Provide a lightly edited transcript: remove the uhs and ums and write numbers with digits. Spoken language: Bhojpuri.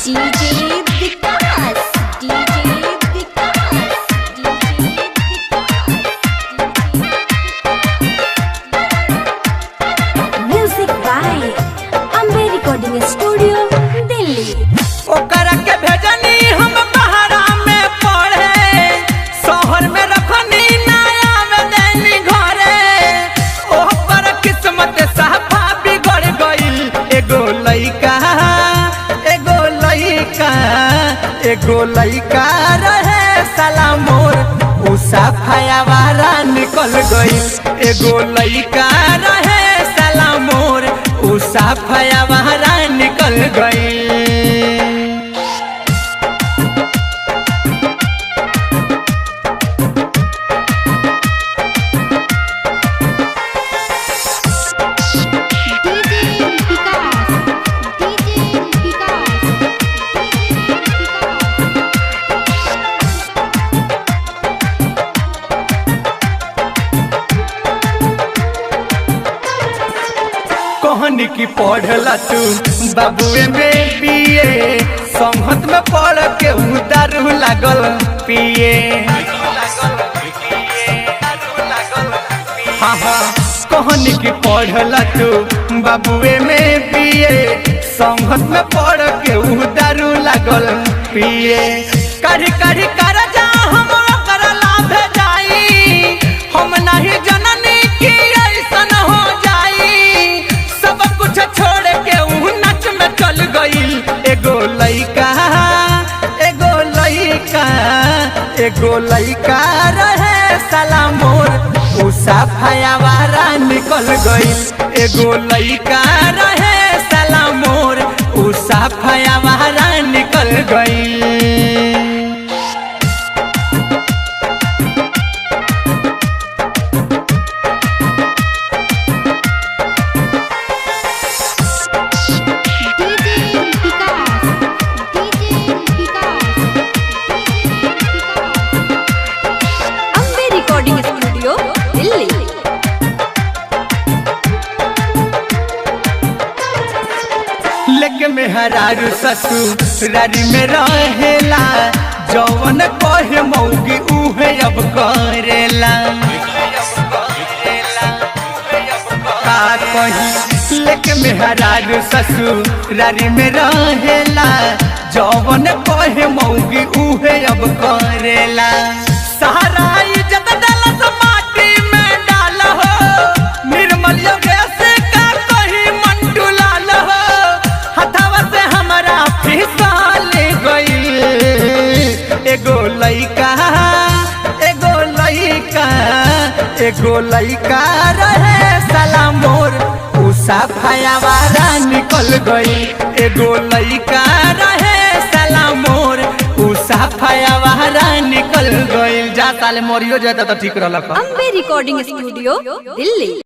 DJ Vikas music by Ambe recording studio Delhi. ओकरा के भेजनी हम बहरा में पढ़े, शहर में रखनी नया में देनी घरे। ओकर किस्मत साफा बिगड़ गइल। एगो लइका रहे साला मोर, उ साफाया वाला निकल गइल। एगो लइका रहे साला मोर, उ साफाया वाला निकल गइल। कहनी की पढ़ला तू बाबुए में बीए, संगत में पढ़ के दारू लागल पिए। हाँ कहनी की पढ़ला तू बाबुए में बीए, संगत में पढ़ के दारू लागल पिए। करी करी कर जा हम करला भेजाई, हम नहीं जननी की ऐसन हो जाई। सब कुछ छोड़ के उ नाच में चल गइल। एगो लइका रहे साला मोर, उ साफाया वाला निकल गइल। एगो लइका रहे साला मोर, उ साफाया वाला निकल गइल। Recording studio Delhi. लेके मेहरारू ससुरारी में रहेला, जौवन कहे मौगी उहे अब करेला। का कही लेके मेहरारू ससुरारी में रहेला, जौवन कहे मौगी उहे अब करेला। सहारा इज्जत डालत माटी में डाल हो, निर्मल योगेश का कही मंटू लाल हो। हथवा से हमारा फिसल गइल। एगो लइका रहे साला मोर, उ साफाया वाला निकल गइल। एगो लइका रहे साला मोर, उ साफाया वाला निकल गइल। जा साले मरियो जाता तो ठीक रहलक। Ambe recording studio Delhi.